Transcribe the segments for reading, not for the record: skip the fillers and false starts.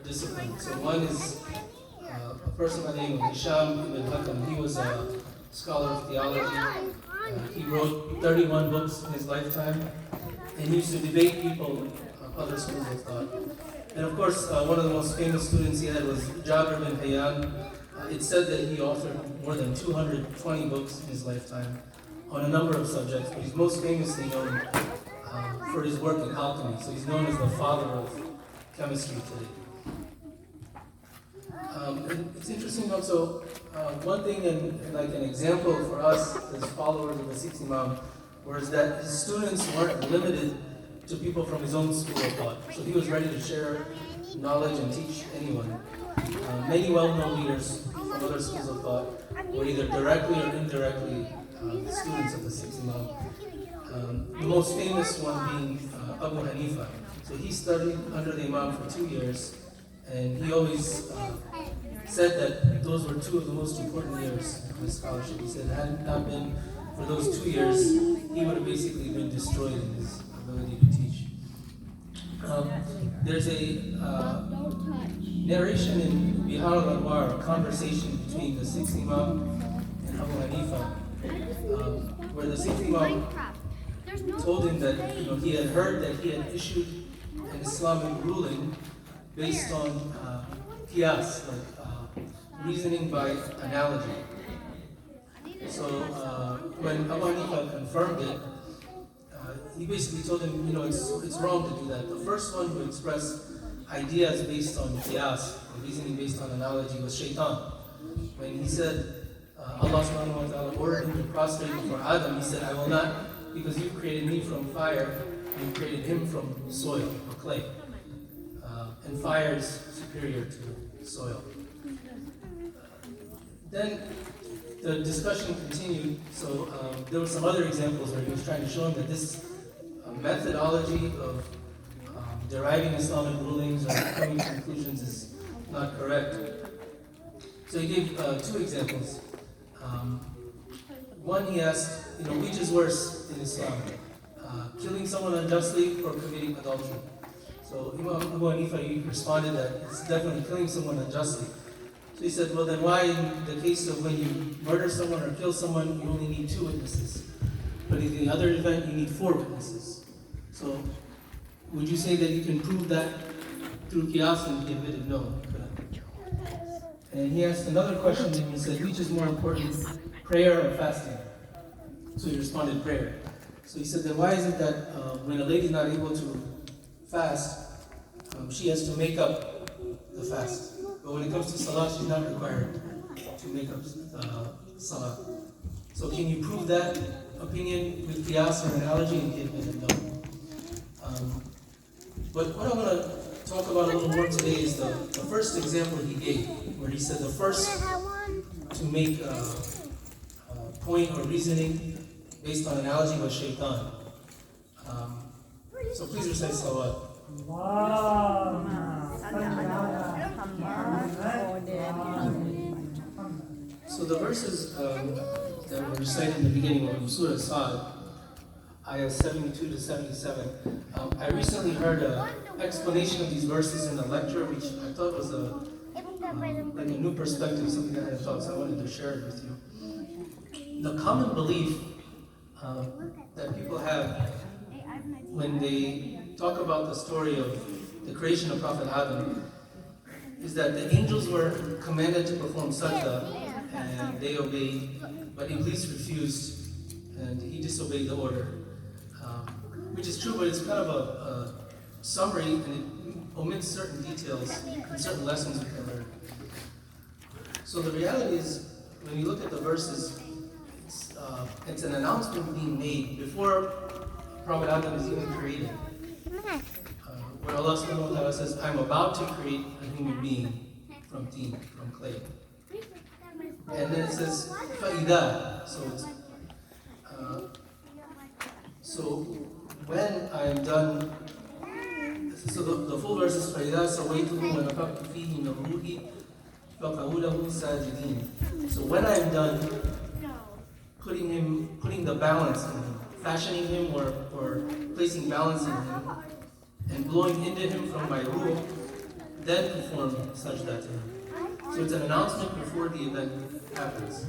discipline. So one is a person by the name of Hisham ibn Hakam. He was a scholar of theology. He wrote 31 books in his lifetime, and he used to debate people of other schools of thought. And of course, one of the most famous students he had was Jabir bin Hayyan. It's said that he authored more than 220 books in his lifetime on a number of subjects, but he's most famously known for his work in alchemy. So he's known as the father of chemistry today. And it's interesting also, one thing and like an example for us as followers of the Sixth Imam was that his students weren't limited to people from his own school of thought. So he was ready to share knowledge and teach anyone. Many well-known leaders from other schools of thought were either directly or indirectly students of the Sixth Imam. The most famous one being Abu Hanifa. So he studied under the Imam for 2 years, and he always said that those were two of the most important years of his scholarship. He said had it not been for those 2 years, he would have basically been destroyed in his ability to teach. There's a narration in Bihar al-Anwar, a conversation between the Sixth Imam and Abu Hanifa, where the Sixth Imam told him that he had heard that he had issued an Islamic ruling based on qiyas, like reasoning by analogy. So when Abu Hanifa confirmed it, he basically told him, it's wrong to do that. The first one who expressed ideas based on qiyas, or reasoning based on analogy, was Shaitan. When he said, Allah subhanahu wa ta'ala ordered him to prostrate before Adam, he said, I will not, because you created me from fire, you created him from soil, or clay. And fire is superior to soil. Then the discussion continued, so there were some other examples where he was trying to show him that this methodology of deriving Islamic rulings or coming to conclusions is not correct. So he gave 2 examples. One, he asked, which is worse in Islam? Killing someone unjustly or committing adultery? So Imam Abu Hanifa, he responded that it's definitely killing someone unjustly. So he said, well then why in the case of when you murder someone or kill someone, you only need 2 witnesses? But in the other event, you need 4 witnesses. So would you say that you can prove that through qiyas? And he admitted no. And he asked another question and he said, which is more important, prayer or fasting? So he responded, prayer. So he said, then why is it that when a lady is not able to fast, she has to make up the fast? But when it comes to salah, she's not required to make up salah. So can you prove that opinion with qiyas or analogy? And he admitted no. But what I want to talk about a little more today is the first example he gave, where he said the first to make a point or reasoning based on analogy was Shaitan. So please recite salawat. So the verses that were recited in the beginning of Surah Sa'ad, ayah 72 to 77, I recently heard an explanation of these verses in a lecture, which I thought was like a new perspective, something I hadn't thought, so I wanted to share it with you. The common belief that people have when they talk about the story of the creation of Prophet Adam is that the angels were commanded to perform sajda and they obeyed, but Iblis refused and he disobeyed the order. Which is true, but it's kind of a summary and it omits certain details and certain lessons we can learn. So the reality is, when you look at the verses, it's an announcement being made before Prophet Adam is even created. Where Allah subhanahu wa ta'ala says, I'm about to create a human being from teen, from clay. And then it says, فَإِذَا. So when I am done, so the full verse is فَإِذَا سَوَيْتُهُ وَنَفَخْتُ فِيهِ مِنْ رُوحِي فَقَعُوا لَهُ سَاجِدِينَ. So when I am done putting the balance in him, fashioning him or placing balance in him, and blowing into him from my ruh, then perform sajda to him. So it's an announcement before the event happens.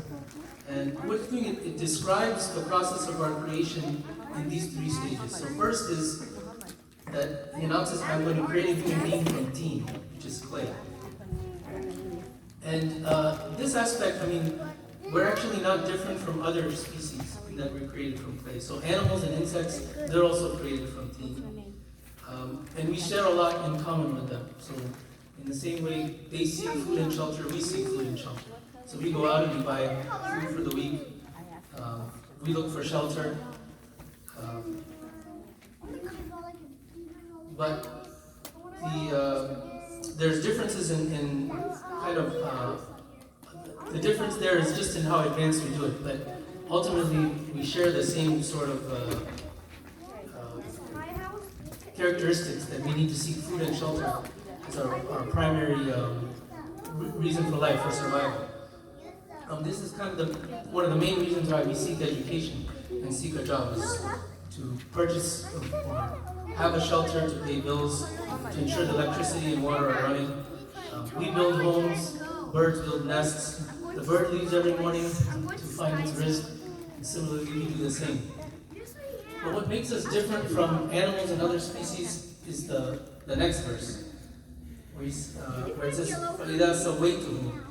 And what it's doing, it describes the process of our creation in these three stages. So first is that he announces, I'm going to create a human being from teen, which is clay. And this aspect, I mean, we're actually not different from other species that were created from clay. So animals and insects, they're also created from teen. And we share a lot in common with them. So in the same way they seek food and shelter, we seek food and shelter. So we go out and we buy food for the week. We look for shelter. But there's differences in kind of, the difference there is just in how advanced we do it. But ultimately, we share the same sort of characteristics that we need to seek food and shelter as our primary reason for life, for survival. This is kind of one of the main reasons why we seek education and seek a job, is to purchase or have a shelter, to pay bills, to ensure the electricity and water are running. We build homes, birds build nests. The bird leaves every morning to find its rizq, and similarly we do the same. But what makes us different from animals and other species is the next verse, where it says, فَإِذَا سَوَيْتُهُ,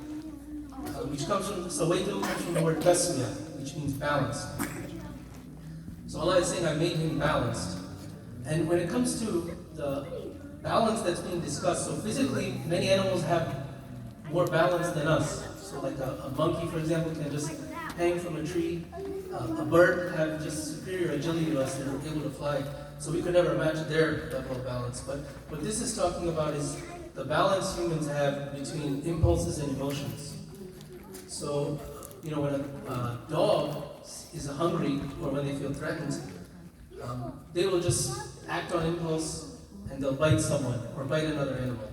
which comes from the word tasmiyah, which means balance. So Allah is saying, I made him balanced. And when it comes to the balance that's being discussed, so physically, many animals have more balance than us. So like a monkey, for example, can just hang from a tree. A bird have just superior agility to us, they're able to fly. So we could never match their level of balance. But what this is talking about is the balance humans have between impulses and emotions. So, you know, when a dog is hungry or when they feel threatened, they will just act on impulse and they'll bite someone or bite another animal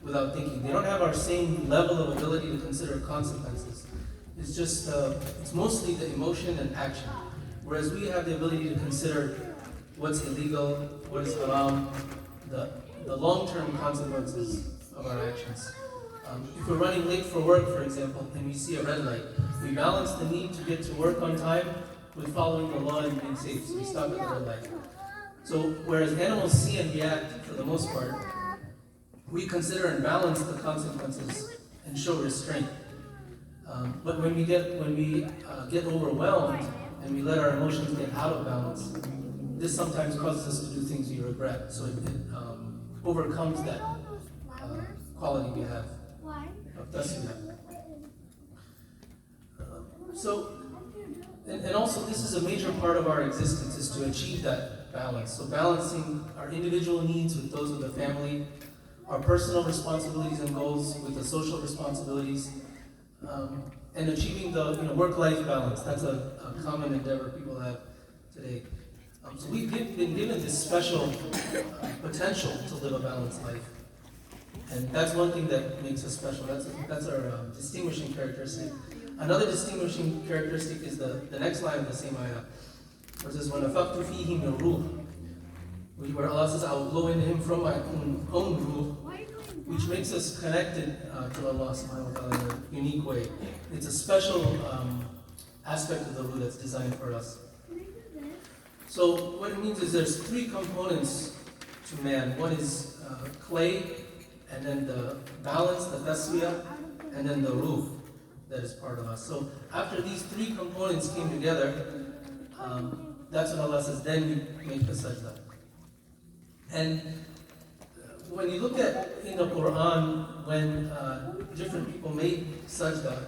without thinking. They don't have our same level of ability to consider consequences. It's just, it's mostly the emotion and action. Whereas we have the ability to consider what's illegal, what is haram, the long-term consequences of our actions. If we're running late for work, for example, and we see a red light, we balance the need to get to work on time with following the law and being safe, so we stop at the red light. So whereas animals see and react for the most part, we consider and balance the consequences and show restraint. But when we get overwhelmed and we let our emotions get out of balance, this sometimes causes us to do things we regret. So it overcomes that quality we have of tasmiyah. And also this is a major part of our existence, is to achieve that balance. So balancing our individual needs with those of the family, our personal responsibilities and goals with the social responsibilities, and achieving the work-life balance. That's a common endeavor people have today. So we've been given this special potential to live a balanced life. And that's one thing that makes us special. That's our distinguishing characteristic. Another distinguishing characteristic is the next line of the same ayah, where it says, وَنَفَقْتُ فِيهِ مِنْ رُوحٍ, where Allah says, I will blow into him from my own ruh, which makes us connected to Allah subhanahu wa ta'ala in a unique way. It's a special aspect of the ruh that's designed for us. So what it means is there's three components to man. One is clay, and then the balance, the tasmiyah, and then the ruh that is part of us. So after these three components came together, that's when Allah says, then you make the sajda. And when you look at in the Quran, when different people made sajda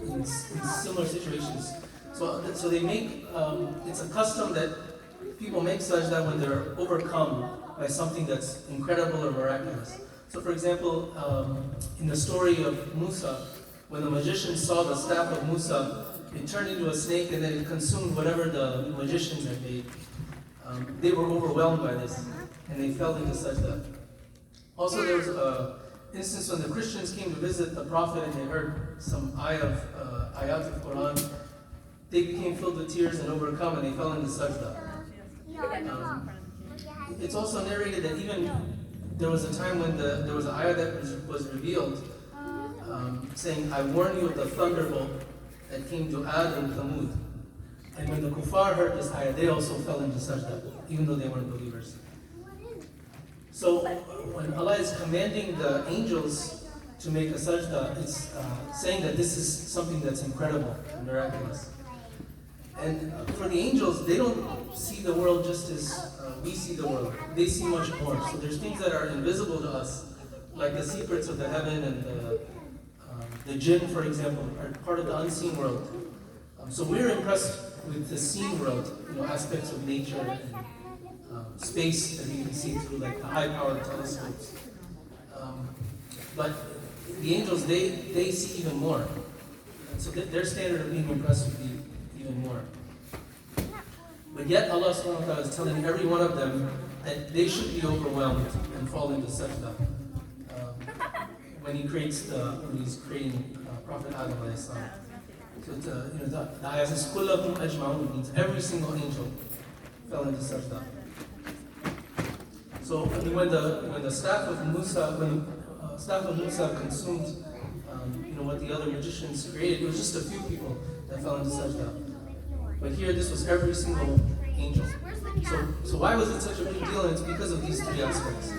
in similar situations, so they make, it's a custom that people make sajda when they're overcome by something that's incredible or miraculous. So for example, in the story of Musa, when the magicians saw the staff of Musa, it turned into a snake and then it consumed whatever the magicians had made. They were overwhelmed by this and they fell into sajda. Also there was an instance when the Christians came to visit the Prophet and they heard some ayat of Quran. They became filled with tears and overcome and they fell into sajda. It's also narrated that even there was a time when there was an ayah that was revealed saying, I warn you of the thunderbolt that came to Ad and Thamud. And when the kuffar heard this ayah, they also fell into sajda, even though they weren't believers. So when Allah is commanding the angels to make a sajda, it's saying that this is something that's incredible and miraculous. And for the angels, they don't see the world just as we see the world. They see much more. So there's things that are invisible to us, like the secrets of the heaven and the jinn, for example, are part of the unseen world. So we're impressed with the seen world, aspects of nature and space that we can see through like the high-powered telescopes. But the angels, they see even more. And so their standard of being impressed would be even more. But yet Allah subhanahu wa ta'ala is telling every one of them that they should be overwhelmed and fall into sajda. When he's creating Prophet Adam alayhi salam. So the ayah says, "Kullakum ajma'un," means every single angel fell into sajda. So when the staff of Musa consumed what the other magicians created, it was just a few people that fell into sajda. But here, this was every single angel. So why was it such a big deal? And it's because of these three aspects.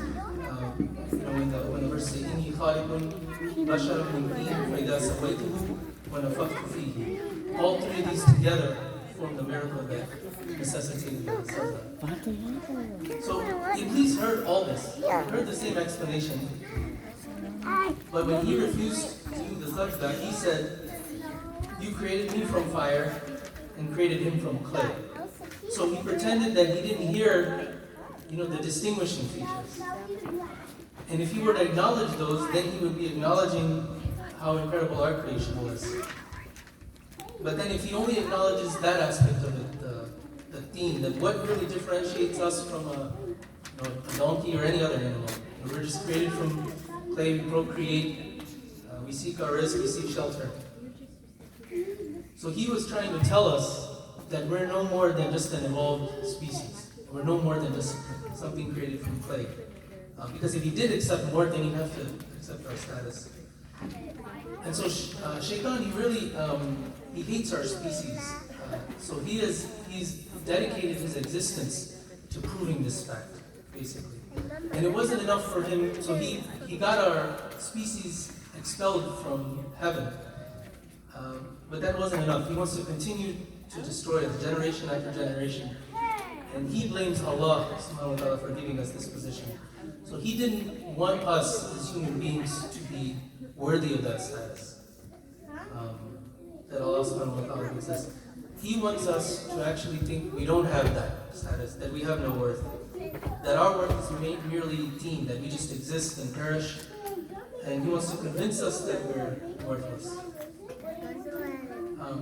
When the verse says, "Inni khaliqun basharan min tin fa idha sawaituhu wa nafakhtu fihi." All three of these together form the miracle that necessitated the sajda. So Iblis heard all this. He heard the same explanation. But when he refused to do the sajda, he said, "You created me from fire and created him from clay." So he pretended that he didn't hear, the distinguishing features. And if he were to acknowledge those, then he would be acknowledging how incredible our creation was. But then if he only acknowledges that aspect of it, the theme, that what really differentiates us from a donkey or any other animal. We're just created from clay, we procreate, we seek our rizq, we seek shelter. So he was trying to tell us that we're no more than just an evolved species. We're no more than just something created from clay. Because if he did accept more, then he'd have to accept our status. And so Shaitan, he really, he hates our species. So he's dedicated his existence to proving this fact, basically. And it wasn't enough for him, so he got our species expelled from heaven. But that wasn't enough. He wants to continue to destroy us generation after generation. And he blames Allah subhanahu wa ta'ala for giving us this position. So he didn't want us as human beings to be worthy of that status that Allah subhanahu wa ta'ala gives us. He wants us to actually think we don't have that status, that we have no worth, that our worth is merely deemed, that we just exist and perish. And he wants to convince us that we're worthless.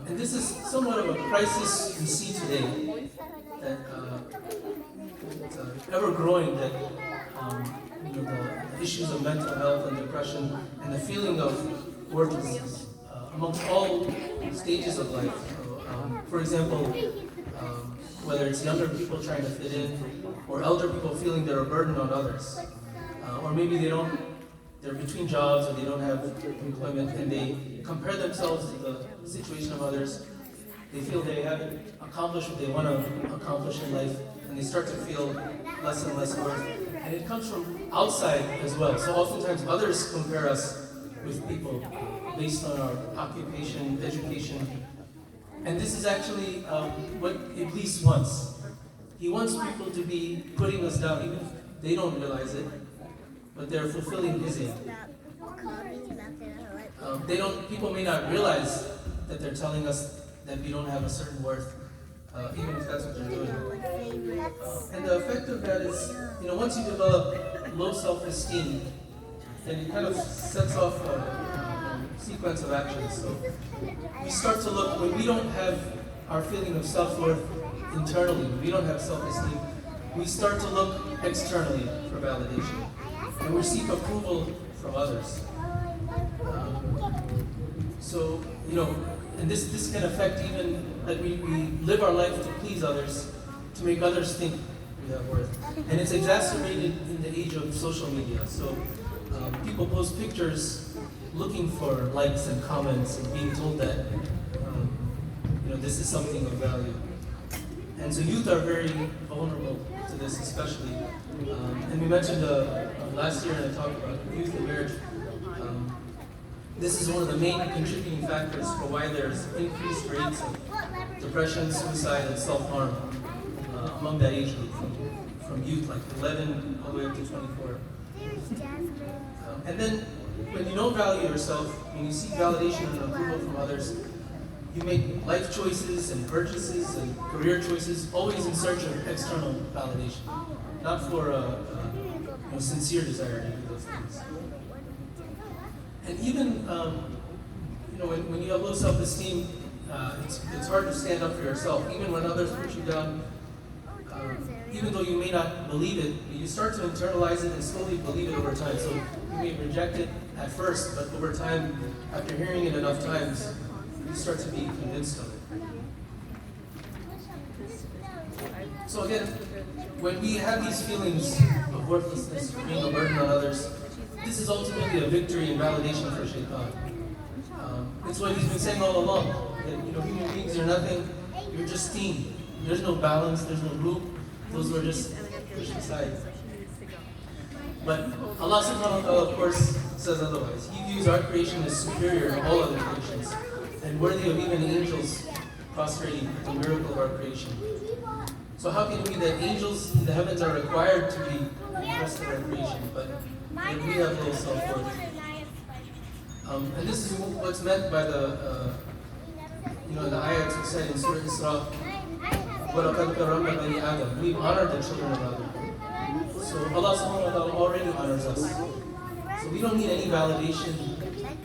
And this is somewhat of a crisis we see today, that it's ever growing, that the issues of mental health and depression and the feeling of worthlessness amongst all stages of life. For example, whether it's younger people trying to fit in, or elder people feeling they're a burden on others, or maybe they're between jobs or they don't have employment and they compare themselves to the situation of others. They feel they haven't accomplished what they want to accomplish in life, and they start to feel less and less worth. And it comes from outside as well. So oftentimes others compare us with people based on our occupation, education. And this is actually what Iblis wants. He wants people to be putting us down, even if they don't realize it, but they're fulfilling his aim. People may not realize that they're telling us that we don't have a certain worth, even if that's what they're doing. And the effect of that is, once you develop low self-esteem, then it kind of sets off a sequence of actions. So we start to look, when we don't have our feeling of self-worth internally, when we don't have self-esteem, we start to look externally for validation. And we seek approval from others. And this can affect even, like we live our life to please others, to make others think we have worth. And it's exacerbated in the age of social media. So people post pictures looking for likes and comments and being told that this is something of value. And so youth are very vulnerable to this, especially. And we mentioned last year in a talk about youth and marriage. This is one of the main contributing factors for why there's increased rates of depression, suicide, and self-harm among that age group, from youth, like 11 all the way up to 24. And then, when you don't value yourself, when you seek validation and approval from others, you make life choices and purchases and career choices always in search of external validation, not for a sincere desire to do those things. And even when you have low self-esteem, it's hard to stand up for yourself, even when others put you down. Even though you may not believe it, you start to internalize it and slowly believe it over time. So you may reject it at first, but over time, after hearing it enough times, you start to be convinced of it. So again, when we have these feelings of worthlessness, being a burden on others, this is ultimately a victory and validation for Shaitan. It's what he's been saying all along, that human beings are nothing, you're just steam. There's no balance, there's no group, those were just pushed aside. But Allah subhanahu wa ta'ala, of course, says otherwise. He views our creation as superior to all other creations, and worthy of even angels prostrating at the miracle of our creation. So how can it be that angels in the heavens are required to be impressed with our creation, but we have low self-worth? And this is what's meant by the ayat you said in Surah Isra, وَلَقَدْ كَرَّمْنَا بَنِي آدَمَ. We've honored the children of Adam. So Allah subhanahu wa ta'ala already honors us. So we don't need any validation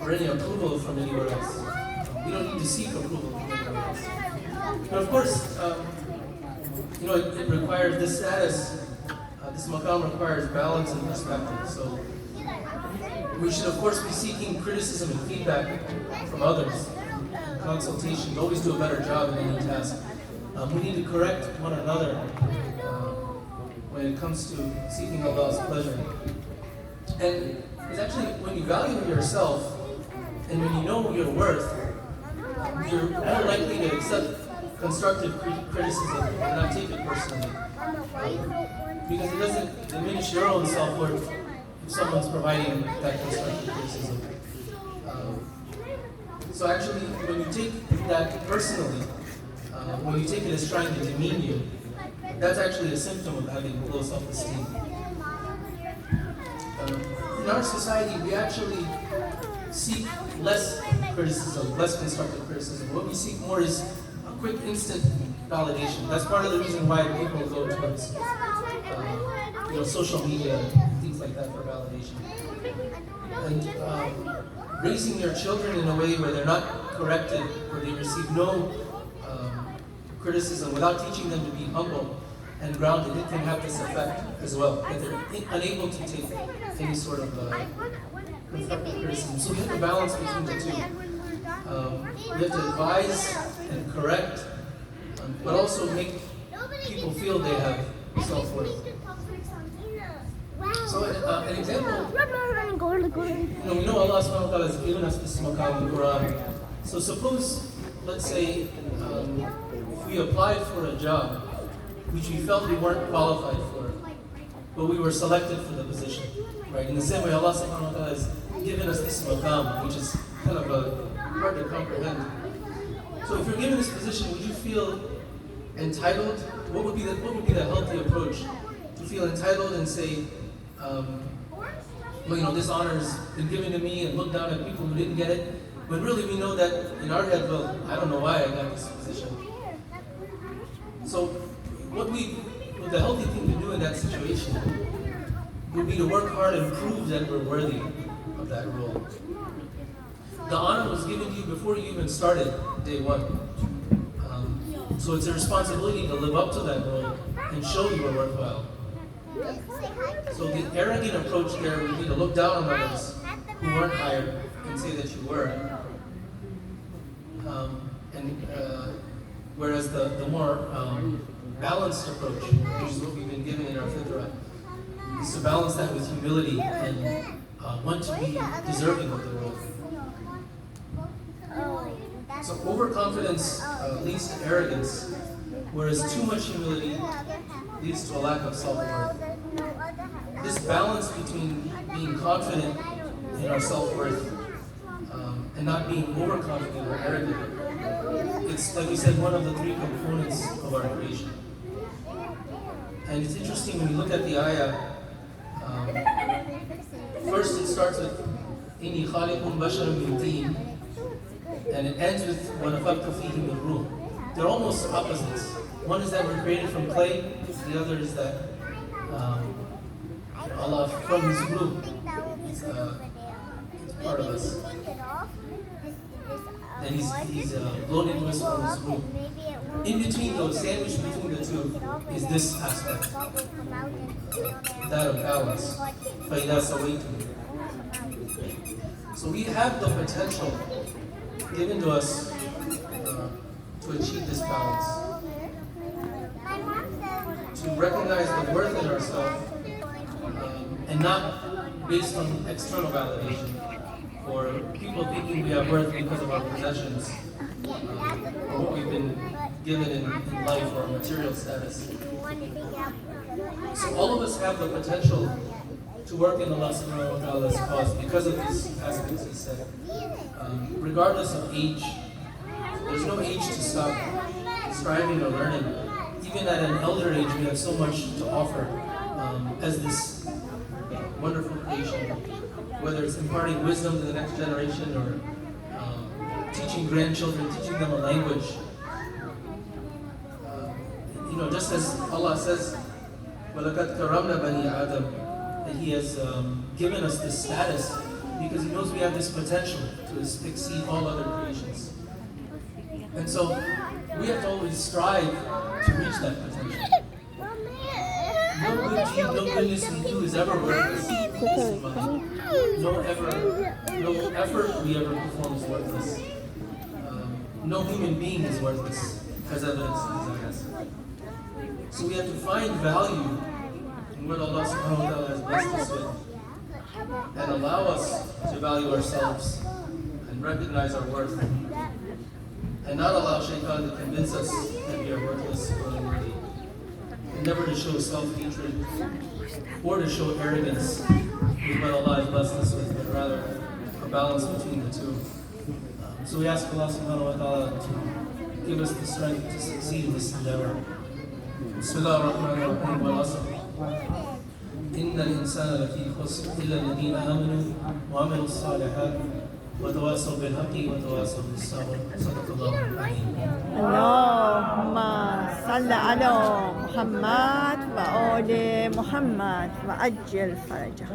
or any approval from anywhere else. We don't need to seek approval from anywhere else. But of course, it requires this status, this maqam requires balance and perspective. So we should of course be seeking criticism and feedback from others. Consultation, always do a better job in any task. We need to correct one another when it comes to seeking Allah's pleasure. And it's actually when you value yourself and when you know your worth, you're more likely to accept constructive criticism and not take it personally. Because it doesn't diminish your own self-worth if someone's providing that constructive criticism. So actually, when you take that personally, when you take it as trying to demean you, that's actually a symptom of having low self-esteem. In our society, we actually seek less criticism, less constructive criticism. What we seek more is a quick, instant validation. That's part of the reason why people go towards social media and things like that for validation. And raising your children in a way where they're not corrected, where they receive no criticism, without teaching them to be humble and grounded, it can have this effect as well, that they're unable to take any sort of constructive criticism. So we have to balance between the two. We have to advise and correct, but also make people feel they have self-worth. So an example, we know Allah subhanahu wa ta'ala has given us this maqam in the Quran. So suppose, let's say, if we applied for a job which we felt we weren't qualified for, but we were selected for the position, right? In the same way, Allah subhanahu wa ta'ala has given us this maqam, which is kind of hard to comprehend. So if you're given this position, would you feel entitled? What would be the healthy approach? To feel entitled and say, this honor has been given to me, and look down at people who didn't get it. But really we know that in our head, well, I don't know why I got this position. So what the healthy thing to do in that situation would be to work hard and prove that we're worthy of that role. The honor was given to you before you even started day one. So it's a responsibility to live up to that role and show you are worthwhile. So the arrogant approach there would be to look down on others who weren't hired and say that you were. Whereas the more balanced approach, which is what we've been given in our fitrah, is to balance that with humility and want to be deserving of the role. So overconfidence leads to arrogance, whereas too much humility leads to a lack of self-worth. This balance between being confident in our self-worth and not being overconfident or arrogant, it's, like we said, one of the three components of our creation. And it's interesting when you look at the ayah, first it starts with إِنِّي خَالِقٌ بَشَرٌ مِنْ طِينٍ, and it ends with وَنَفَخْتُ فِيهِ مِنْ رُوحٍ. They're almost opposites. One is that we're created from clay, the other is that Allah from His ruh, it's part of us. And He's blown into us from His ruh. In between those, sandwiched between the two, is this aspect, that of balance. فَإِذَا سَوَيْتُمْ. So we have the potential given to us to achieve this balance, to recognize the worth in ourselves and not based on external validation or people thinking we have worth because of our possessions or what we've been given in life or material status. So all of us have the potential to work in Allah subhanahu wa ta'ala's cause because of these aspects He said. Regardless of age, there's no age to stop striving or learning. Even at an elder age, we have so much to offer as this wonderful creation, whether it's imparting wisdom to the next generation or teaching grandchildren, teaching them a language. Just as Allah says, وَلَقَدْ كَرَّمْنَا بَنِي آدَمَ, that He has given us this status because He knows we have this potential to exceed all other creations. And so we have to always strive to reach that potential. No good deed, no goodness we do is ever worthless. No effort we ever perform is worthless. No human being is worthless, as evidence in these ayahs. So we have to find value in what Allah subhanahu wa ta'ala has blessed us with and allow us to value ourselves and recognize our worth and not allow shaitan to convince us that we are worthless or unworthy. And never to show self-hatred or to show arrogance with what Allah has blessed us with, but rather a balance between the two. So we ask Allah subhanahu wa ta'ala to give us the strength to succeed in this endeavor. Bismillah ar-Rahman ar-Rahim wal asr. Inna al-insana lafi khusr illa alladhina amanu wa amilu as-salihat wa tawasaw bil haqqi wa tawasaw bis sabr. Sadaqallahu al-azim. Allahumma salli ala Muhammad wa ali Muhammad wa ajjal farajah.